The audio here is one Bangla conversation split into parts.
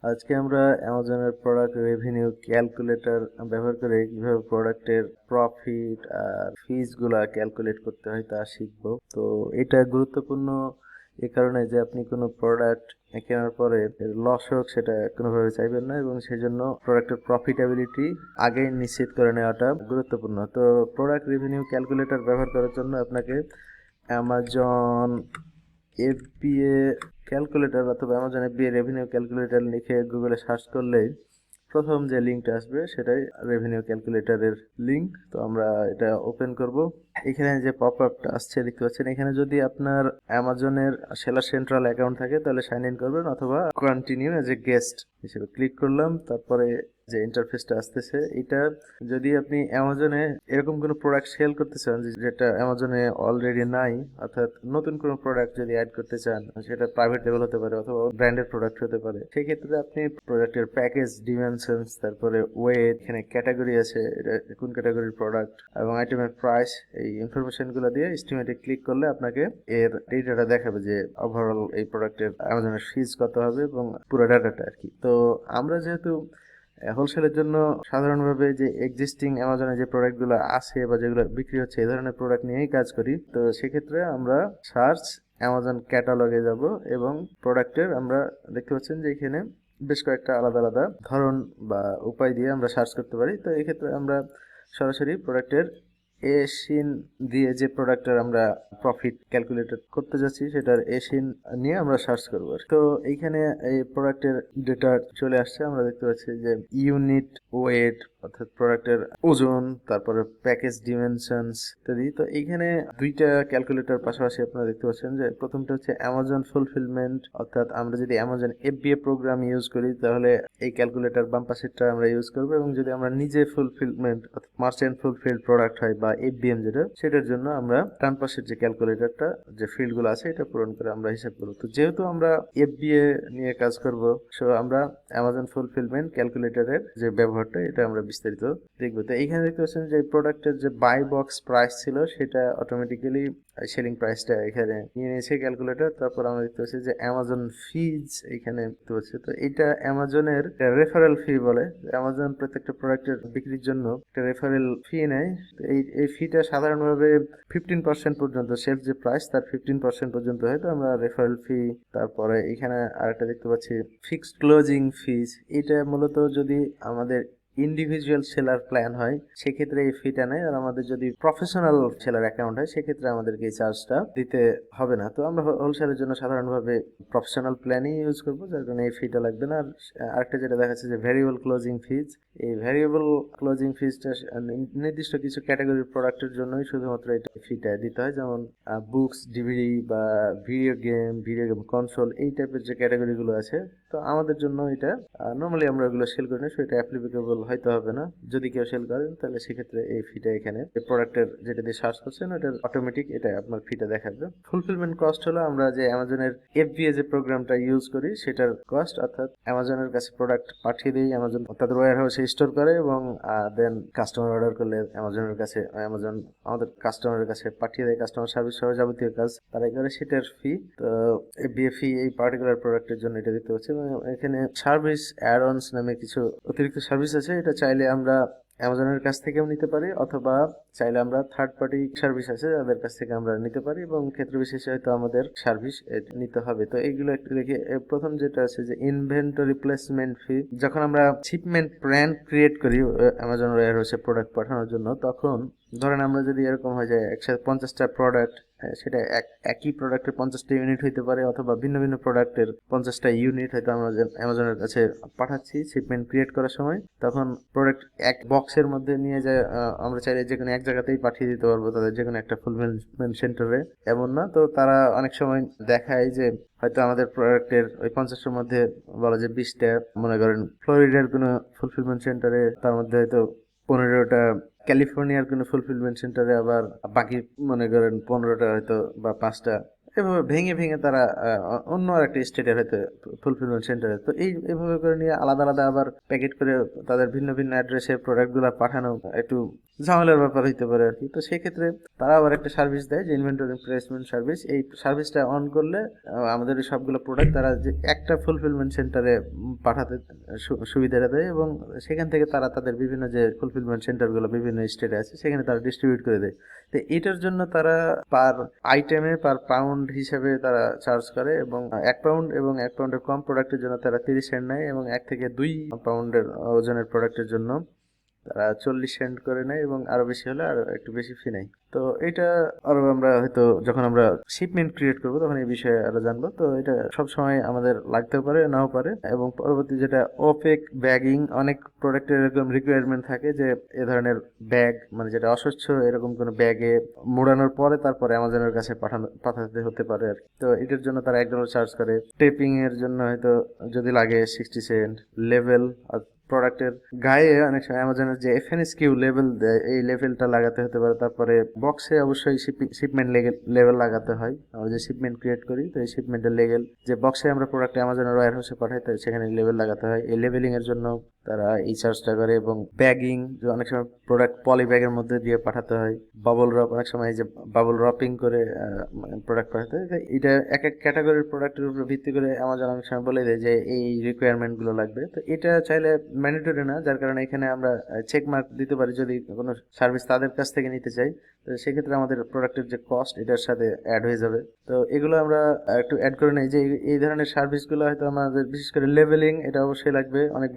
আজকে আমরা অ্যামাজনের প্রোডাক্ট রেভিনিউ ক্যালকুলেটর ব্যবহার করে কিভাবে প্রোডাক্টের প্রফিট আর ফিজ গুলা ক্যালকুলেট করতে হয় তা শিখবো। তো এটা গুরুত্বপূর্ণ এই কারণে যে আপনি কোনো প্রোডাক্ট কেনার পরে লস হোক সেটা কোনোভাবে চাইবেন না, এবং সেই জন্য প্রোডাক্টের প্রফিটেবিলিটি আগে নিশ্চিত করে নেওয়াটা গুরুত্বপূর্ণ। তো প্রোডাক্ট রেভিনিউ ক্যালকুলেটর ব্যবহার করার জন্য আপনাকে অ্যামাজন FBA ক্যালকুলেটর অথবা অ্যামাজন FBA রেভিনিউ ক্যালকুলেটর লিখে গুগলে সার্চ করলেই প্রথম যে লিঙ্কটা আসবে সেটাই রেভিনিউ ক্যালকুলেটরের লিঙ্ক। তো আমরা এটা ওপেন করব। এখানে যে পপ আপটা আসছে দেখতে পাচ্ছেন, এখানে যদি আপনার অ্যামাজনের সেলার সেন্ট্রাল অ্যাকাউন্ট থাকে তাহলে সাইন ইন করবেন, অথবা কন্টিনিউ এজ এ গেস্ট হিসেবে ক্লিক করলাম। তারপরে যে ইন্টারফেসটা আসতেছে, এটা যদি আপনি অ্যামাজনে এরকম কোনো প্রোডাক্ট সেল করতে চান যেটা অ্যামাজনে অলরেডি নাই, অর্থাৎ নতুন কোনো প্রোডাক্ট যদি অ্যাড করতে চান, সেটা প্রাইভেট লেভেল হতে পারে অথবা ব্র্যান্ডেড প্রোডাক্ট হতে পারে, সেই ক্ষেত্রে আপনি প্রোডাক্টের প্যাকেজ, ডিমেনশনস, তারপরে ওয়েট, এখানে ক্যাটাগরি আছে, এটা কোন ক্যাটাগরির প্রোডাক্ট, এবং আইটেমের প্রাইস, এই ইনফরমেশনগুলো দিয়ে এস্টিমেটে ক্লিক করলে আপনাকে এর ডেটাটা দেখাবে যে ওভারঅল এই প্রোডাক্টের অ্যামাজনের ফিজ কত হবে এবং পুরো ডাটাটা আর কি। তো আমরা যেহেতু হোলসেলের জন্য সাধারণভাবে যে এক্সিস্টিং অ্যামাজনে যে প্রোডাক্টগুলো আছে বা যেগুলো বিক্রি হচ্ছে এই ধরনের প্রোডাক্ট নিয়েই কাজ করি, তো সেক্ষেত্রে আমরা সার্চ অ্যামাজন ক্যাটালগে যাব এবং প্রোডাক্টের আমরা দেখতে পাচ্ছেন যে এখানে বেশ কয়েকটা আলাদা আলাদা ধরন বা উপায় দিয়ে আমরা সার্চ করতে পারি। তো এই ক্ষেত্রে আমরা সরাসরি প্রোডাক্টের এশিন দিয়ে যে প্রোডাক্টের আমরা প্রফিট ক্যালকুলেট করতে যাচ্ছি সেটার এশিন নিয়ে আমরা সার্চ করব। তো এইখানে এই প্রোডাক্টের ডেটা চলে আসছে, আমরা দেখতে পাচ্ছি যে ইউনিট ওয়েট অর্থাৎ প্রোডাক্টের ওজন, তারপরে প্যাকেজ ডিমেনশনস ইত্যাদি। তো এইখানে দুইটা ক্যালকুলেটর পাশাপাশি আপনারা দেখতে পাচ্ছেন যে প্রথমটা হচ্ছে অ্যামাজন ফুলফিলমেন্ট, অর্থাৎ আমরা যদি অ্যামাজন FBA প্রোগ্রাম ইউজ করি তাহলে এই ক্যালকুলেটর বাম পাশেরটা আমরা ইউজ করবো, এবং যদি আমরা নিজে ফুলফিলমেন্ট অর্থাৎ মার্চেন্ট ফুলফিল্ড প্রোডাক্ট হয় বা FBM যেটা, সেটার জন্য আমরা ডান পাশের যে ক্যালকুলেটরটা যে ফিল্ডগুলো আছে এটা পূরণ করে আমরা হিসাব করবো। তো যেহেতু আমরা FBA নিয়ে কাজ করব, সো আমরা অ্যামাজন ফুলফিলমেন্ট ক্যালকুলেটরের যে ব্যবহারটা এটা আমরা বিস্তারিত দেখবো। তো এইখানে দেখতে পাচ্ছেন যে প্রোডাক্টের যে বাই বক্স প্রাইস ছিল সেটা অটোমেটিক্যালি সেলিং প্রাইসটা এখানে নিয়ে নিয়েছে ক্যালকুলেটর। তারপর আমরা দেখতে পাচ্ছি যে অ্যামাজন ফিজ এখানে দেখতে পাচ্ছি। তো এটা অ্যামাজনের রেফারেল ফি বলে। অ্যামাজন প্রত্যেকটা প্রোডাক্টের বিক্রির জন্য একটা রেফারেল ফি নেয়। তো এই ফিটা সাধারণভাবে 15% পর্যন্ত, সেলস যে প্রাইস তার 15% পর্যন্ত হয়। তো আমরা রেফারেল ফি, তারপরে এখানে আরেকটা দেখতে পাচ্ছি ফিক্সড ক্লোজিং ফিজ। এটা মূলত যদি আমাদের ইন্ডিভিজুয়াল সেলার প্ল্যান হয় সেক্ষেত্রে এই ফিটা নেই, আর আমাদের যদি প্রফেশনাল সেলার অ্যাকাউন্ট হয় সেক্ষেত্রে আমাদেরকে এই চার্জটা দিতে হবে না। তো আমরা হোলসেলের জন্য সাধারণভাবে প্রফেশনাল প্ল্যানই ইউজ করবো, যার কারণে এই ফিটা লাগবে না। আর আরেকটা যেটা দেখাচ্ছে যে ভ্যারিয়েবল ক্লোজিং ফিজ, এই ভ্যারিয়েবল ক্লোজিং ফিজটা নির্দিষ্ট কিছু ক্যাটাগরির প্রোডাক্টের জন্যই শুধুমাত্র এটা ফিটা দিতে হয়, যেমন বুকস, ডিভিডি বা ভিডিও গেম কনসোল, এই টাইপের যে ক্যাটাগরিগুলো আছে। তো আমাদের জন্য এটা নর্মালি আমরা ওগুলো সেল করি না, সো এটা অ্যাপ্লিকেবল হয়তো হবে না। যদি কেউ সেল করেন তাহলে সেক্ষেত্রে এই ফিটা এখানে প্রোডাক্টের যেটা দিয়ে সার্চ করছেন ওটার অটোমেটিক এটা আপনার ফিটা দেখাবে। ফুলফিলমেন্ট কস্ট হলো আমরা যে অ্যামাজনের FBA যে প্রোগ্রামটা ইউজ করি সেটার কস্ট, অর্থাৎ অ্যামাজনের কাছে প্রোডাক্ট পাঠিয়ে দিই, অ্যামাজন তাদের ওয়্যার হাউসে স্টোর করে এবং দেন কাস্টমার অর্ডার করলে অ্যামাজনের কাছে অ্যামাজন আমাদের কাস্টমারের কাছে পাঠিয়ে দেয়। কাস্টমার সার্ভিস সহ যাবতীয় কাজ তারাই করে, সেটার ফি। তো FBA ফি এই পার্টিকুলার প্রোডাক্টের জন্য এটা দিতে হচ্ছে। এবং এখানে সার্ভিস অ্যাড-অনস নামে কিছু অতিরিক্ত সার্ভিস আছে, এটা চাইলে আমরা অ্যামাজনের কাছ থেকেও নিতে পারি, অথবা চাইলে আমরা থার্ড পার্টি সার্ভিস আছে যাদের কাছ থেকে আমরা নিতে পারি, এবং ক্ষেত্র বিশেষে হয়তো আমাদের সার্ভিস নিতে হবে। তো এইগুলো একটু দেখি। প্রথম যেটা আছে যে ইনভেন্টরি প্লেসমেন্ট ফি, যখন আমরা শিপমেন্ট প্ল্যান ক্রিয়েট করি অ্যামাজন ওয়্যারহাউসে প্রোডাক্ট পাঠানোর জন্য, তখন ধরেন আমরা যদি এরকম হয় যে একসাথে 50টা প্রোডাক্ট, সেটা একই প্রোডাক্টের 50টা ইউনিট হইতে পারে, অথবা ভিন্ন ভিন্ন প্রোডাক্টের 50টা ইউনিট হয়তো আমরা অ্যামাজনের কাছে পাঠাচ্ছি শিপমেন্ট ক্রিয়েট করার সময়, তখন প্রোডাক্ট এক বক্সের মধ্যে নিয়ে যায় আমরা চাইলে যে কোনো এক জায়গাতেই পাঠিয়ে দিতে পারবো তাদের যে কোনো একটা ফুলফিলমেন্ট সেন্টারে, এমন না। তো তারা অনেক সময় দেখায় যে হয়তো আমাদের প্রোডাক্টের ওই 50টার মধ্যে বলা যে 20টা মনে করেন ফ্লোরিডার কোনো ফুলফিলমেন্ট সেন্টারে, তার মধ্যে হয়তো 15টা ক্যালিফোর্নিয়ার কোনো ফুলফিলমেন্ট সেন্টারে, আবার বাকি মনে করেন 15টা হয়তো বা 5টা এভাবে ভেঙে ভেঙে তারা অন্য আরেকটা স্টেটের হয়তো ফুলফিলমেন্ট সেন্টারে, তো এভাবে করে নিয়ে আলাদা আলাদা আবার প্যাকেট করে তাদের ভিন্ন ভিন্ন অ্যাড্রেসে প্রোডাক্টগুলো পাঠানো একটু ঝামেলার ব্যাপার হইতে পারে আর কি। তো সেক্ষেত্রে তারা আবার একটা সার্ভিস দেয় যে ইনভেন্টরি প্লেসমেন্ট সার্ভিস। এই সার্ভিসটা অন করলে আমাদের এই সবগুলো প্রোডাক্ট তারা যে একটা ফুলফিলমেন্ট সেন্টারে পাঠাতে সুবিধাটা দেয়, এবং সেখান থেকে তারা তাদের বিভিন্ন যে ফুলফিলমেন্ট সেন্টারগুলো বিভিন্ন স্টেটে আছে সেখানে তারা ডিস্ট্রিবিউট করে দেয়। তো এটার জন্য তারা পার আইটেমে পার পাউন্ড হিসেবে তারা চার্জ করে, এবং 1 পাউন্ড এবং 1 পাউন্ডের কম প্রোডাক্টের জন্য তারা 30 সেন্ট নেয়, এবং 1 থেকে 2 পাউন্ডের ওজনের প্রোডাক্টের জন্য তারা 40 সেন্ট করে নেয়, এবং আরো বেশি হলে আরো একটু বেশি ফি নেয়। তো এটা আরো আমরা হয়তো যখন আমরা শিপমেন্ট ক্রিয়েট করবো তখন এই বিষয়ে আরো জানবো। তো এটা সব সময় আমাদের লাগতেও পারে নাও পারে। এবং পরবর্তী যেটা ওপেক ব্যাগিং, অনেক প্রোডাক্টের এরকম রিকোয়ারমেন্ট থাকে যে এ ধরনের ব্যাগ, মানে যেটা অস্বচ্ছ এরকম কোনো ব্যাগে মোড়ানোর পরে তারপরে অ্যামাজনের কাছে পাঠাতে হতে পারে আর কি। তো এটার জন্য তারা $1 চার্জ করে। টেপিং এর জন্য হয়তো যদি লাগে 60 সেন্ট। লেভেল প্রোডাক্টের গায়ে অনেক সময় অ্যামাজনের যে এফএনএসকিউ লেভেল দেয় এই লেভেলটা লাগাতে হতে পারে। তারপরে বক্সে অবশ্যই শিপমেন্ট লেভেল লাগাতে হয়। আমরা যে শিপমেন্ট ক্রিয়েট করি তো এই শিপমেন্টের লেভেল যে বক্সে আমরা প্রোডাক্ট অ্যামাজনের ওয়্যার হাউসে পাঠাই তো সেখানে লেভেল লাগাতে হয়। এই লেভেলিং এর জন্য তারা এই চার্জটা করে। এবং ব্যাগিং, যে অনেক সময় প্রোডাক্ট পলি ব্যাগের মধ্যে দিয়ে পাঠাতে হয়। বাবল রপ, অনেক সময় এই যে বাবল রপিং করে প্রোডাক্ট পাঠাতে হয়। তো এটা এক এক ক্যাটাগরির প্রোডাক্টের উপর ভিত্তি করে অ্যামাজন অনেক সময় বলে দেয় যে এই রিকোয়ারমেন্ট গুলো লাগবে। তো এটা চাইলে ম্যান্ডেটরি না, যার কারণে এখানে আমরা চেক মার্ক দিতে পারি যদি কোনো সার্ভিস তাদের কাছ থেকে নিতে চাই। তো সেক্ষেত্রে আমাদের প্রোডাক্টের যে কস্ট এটার সাথে অ্যাড হয়ে যাবে। তো এগুলো আমরা একটু অ্যাড করে নেই যে এই ধরনের সার্ভিসগুলো হয়তো আমাদের, বিশেষ করে লেভেলিং, এটা অবশ্যই লাগবে। অনেক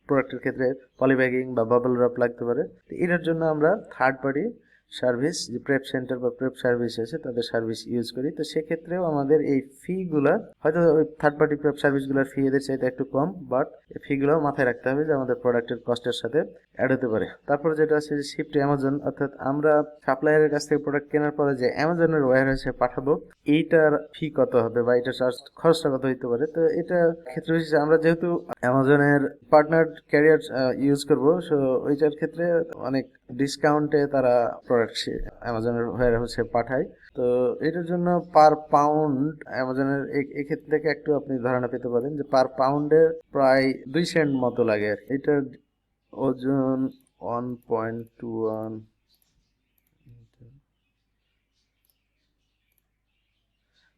প্রোডাক্টের ক্ষেত্রে পলিব্যাগিং বা বাবল র‍্যাপ লাগতে পারে। তো এটার জন্য আমরা থার্ড পার্টি সার্ভিস, যে প্রেপ সেন্টার বা প্রেপ সার্ভিস আছে তাদের সার্ভিস ইউজ করি। তো সেক্ষেত্রেও আমাদের এই ফিগুলা হয়তো ওই থার্ড পার্টি প্রেপ সার্ভিসগুলোর ফি এদের চাইতে একটু কম, বাট এই ফিগুলো মাথায় রাখতে হবে যে আমাদের প্রোডাক্টের কস্টের সাথে অ্যাড হতে পারে। তারপর যেটা আছে যে শিফট অ্যামাজন, অর্থাৎ আমরা সাপ্লায়ারের কাছ থেকে প্রোডাক্ট কেনার পরে যে অ্যামাজনের ওয়্যার হাউসে পাঠাবো এইটার ফি কত হবে বা এটার খরচটা কত হইতে পারে। তো এটা ক্ষেত্রে বিশেষে আমরা যেহেতু অ্যামাজনের পার্টনার ক্যারিয়ার ইউজ করবো, সো ওইটার ক্ষেত্রে অনেক ডিসকাউন্টে তারা প্রোডাক্ট অ্যামাজনের ওয়্যার হাউসে পাঠায়। তো এটার জন্য পার পাউন্ড অ্যামাজনের এক্ষেত্রে থেকে একটু আপনি ধারণা পেতে পারেন যে পার পাউন্ডে প্রায় 2 সেন্ট মতো লাগে। এটার ওজন 1.21,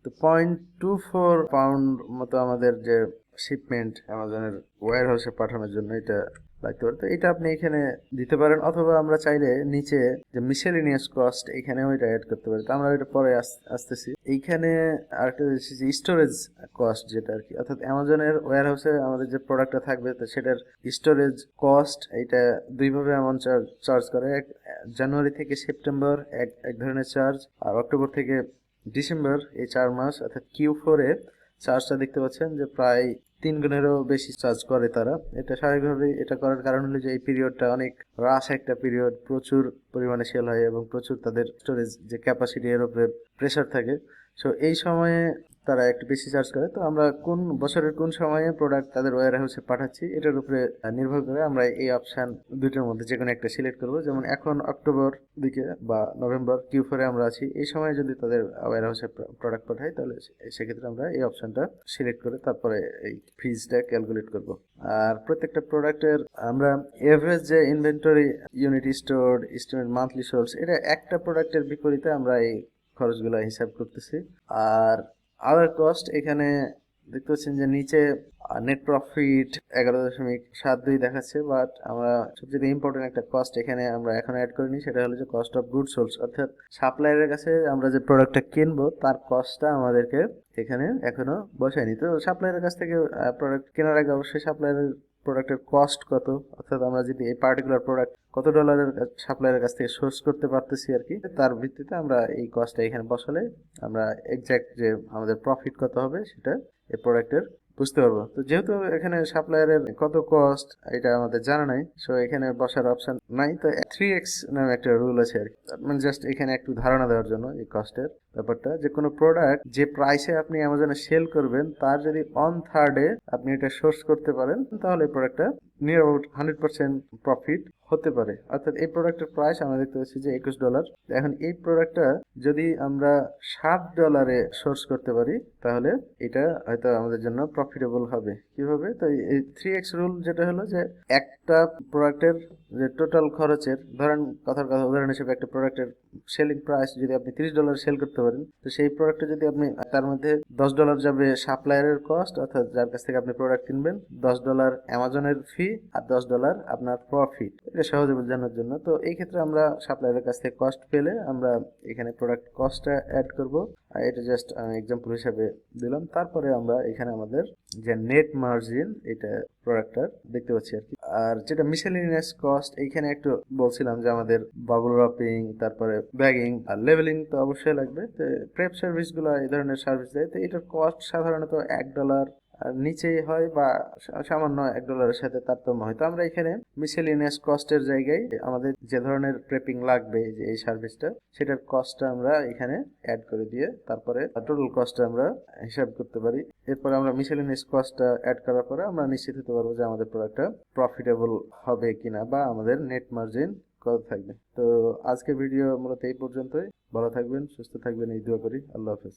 তো 0.24 পাউন্ড মতো আমাদের যে শিপমেন্ট অ্যামাজনের ওয়্যার হাউসে পাঠানোর জন্য এটা লাগতে পারে। তো এটা আপনি এখানে দিতে পারেন, অথবা আমরা চাইলে নিচে যে মিসেলিনিয়াস কস্ট এখানেও এটা অ্যাড করতে পারি। তো আমরা এটা পরে আসতেছি। এইখানে আরেকটা স্টোরেজ কস্ট যেটা আর কি, অর্থাৎ অ্যামাজনের ওয়্যার হাউসে আমাদের যে প্রোডাক্টটা থাকবে তো সেটার স্টোরেজ কস্ট এটা দুইভাবে অ্যামাউন্ট চার্জ করে। জানুয়ারি থেকে সেপ্টেম্বর এক ধরনের চার্জ, আর অক্টোবর থেকে ডিসেম্বর, এই 4 মাস অর্থাৎ Q4-এ চার্জটা দেখতে পাচ্ছেন যে প্রায় 3 গুণেরও বেশি চার্জ করে তারা। এটা স্বাভাবিকভাবেই এটা করার কারণ হলো যে এই পিরিয়ডটা অনেক রাশ একটা পিরিয়ড, প্রচুর পরিমাণে সেল হয় এবং প্রচুর তাদের স্টোরেজ যে ক্যাপাসিটি এর উপরে প্রেশার থাকে। সো এই সময়ে তারা একটু বেশি চার্জ করে। তো আমরা কোন বছরের কোন সময়ে প্রোডাক্ট তাদের ওয়্যার হাউসে পাঠাচ্ছি এটার উপরে নির্ভর করে আমরা এই অপশন দুটোর মধ্যে যে কোনো একটা সিলেক্ট করব। যেমন এখন অক্টোবর দিকে বা নভেম্বর Q4-এ আমরা আছি, এই সময় যদি তাদের ওয়্যার হাউসে প্রোডাক্ট পাঠাই তাহলে সেক্ষেত্রে আমরা এই অপশনটা সিলেক্ট করে তারপরে এই ফিজটা ক্যালকুলেট করব। আর প্রত্যেকটা প্রোডাক্টের আমরা এভারেজ যে inventory unit stored, estimate monthly sales, এটা একটা প্রোডাক্টের বিপরীতে আমরা এই খরচগুলো হিসাব করতেছি। আর আদার কস্ট এখানে দেখতে পাচ্ছেন যে নিচে নেট প্রফিট 11.72 দেখাচ্ছে, বাট আমরা সবচেয়ে ইম্পর্টেন্ট একটা কস্ট এখানে আমরা এখন অ্যাড করিনি, সেটা হলো যে কস্ট অফ গুড সোলস, অর্থাৎ সাপ্লায়ারের কাছে আমরা যে প্রোডাক্টটা কিনবো তার কস্টটা আমাদেরকে এখানে এখনো বসায়নি। তো সাপ্লায়ারের কাছ থেকে প্রোডাক্ট কেনার আগে অবশ্যই সাপ্লায়ারের প্রোডাক্টের কস্ট কত, অর্থাৎ আমরা যদি এই পার্টিকুলার প্রোডাক্ট কত ডলারের সাপ্লায়ারের কাছ থেকে সোর্স করতে পারতেছি আর কি, তার ভিত্তিতে আমরা এই কস্টটা এখানে বসালে আমরা এক্সাক্ট যে আমাদের প্রফিট কত হবে সেটা এই প্রোডাক্টের বুঝতে পারবো। তো যেহেতু এখানে সাপ্লায়ারের কত কস্ট এটা আমাদের জানা নাই, সো এখানে বসার অপশন নাই। তো 3x নামে একটা রুল আছে আর কি, মানে জাস্ট এখানে একটু ধারণা দেওয়ার জন্য এই কস্টের। তো ব্যাপারটা, যে কোনো প্রোডাক্ট যে প্রাইসে আপনি অ্যামাজনে সেল করবেন তার যদি 1/3 আপনি এটা সোর্স করতে পারেন, তাহলে এই প্রোডাক্টটা নিয়ার অ্যাবাউট 100% প্রফিট হতে পারে। অর্থাৎ এই প্রোডাক্টের প্রাইস আমরা দেখতে পাচ্ছি যে $21। এখন এই প্রোডাক্টটা যদি আমরা $7 সোর্স করতে পারি, তাহলে এটা হয়তো আমাদের জন্য প্রফিটেবল হবে। কিভাবে? তো এই 3x রুল যেটা হলো যে একটা প্রোডাক্টের যে টোটাল খরচের, ধরেন কথার কথা উদাহরণ হিসেবে একটা প্রোডাক্টের সেলিং প্রাইস যদি আপনি $30 সেল করতে পারেন, তো সেই প্রোডাক্টে যদি আপনি তার মধ্যে $10 যাবে সাপ্লায়ারের কস্ট, অর্থাৎ যার কাছ থেকে আপনি প্রোডাক্ট কিনবেন, $10 অ্যামাজনের ফি, আর $10 আপনার প্রফিট। এটা সহজে বোঝানোর জন্য। তো এই ক্ষেত্রে আমরা সাপ্লায়ারের কাছ থেকে কস্ট পেলে আমরা এখানে প্রোডাক্ট কস্টটা অ্যাড করব। এটা জাস্ট আমি এক্সাম্পল হিসাবে দিলাম। তারপরে আমরা এখানে আমাদের যে নেট মার্জিন এটা প্রোডাক্টটার দেখতে পাচ্ছি আর কি। আর যেটা মিসেলিনিয়াস কস্ট, এইখানে একটু বলছিলাম যে আমাদের বাবল র্যাপিং, তারপরে ব্যাগিং আর লেভেলিং তো অবশ্যই লাগবে। তো প্রেপ সার্ভিসগুলো এই ধরনের সার্ভিস দেয়, তো এটার কস্ট সাধারণত $1 আর নিচেই হয়, বা সামান্য $1 সাথে তারতম্য হয়। তো আমরা এখানে মিসেলিনিয়াস কস্টের জায়গায় আমাদের যে ধরনের প্রেপিং লাগবে যে এই সার্ভিসটা, সেটার কস্টটা আমরা এখানে অ্যাড করে দিয়ে তারপরে টোটাল কস্টটা আমরা হিসাব করতে পারি। এরপরে আমরা মিসেলিনিয়াস কস্টটা অ্যাড করার পরে আমরা নিশ্চিত হতে পারবো যে আমাদের প্রোডাক্টটা প্রফিটেবল হবে কিনা, বা আমাদের নেট মার্জিন কত থাকবে। তো আজকে ভিডিও মূলত এই পর্যন্তই। ভালো থাকবেন, সুস্থ থাকবেন, এই দোয়া করি। আল্লাহ হাফেজ।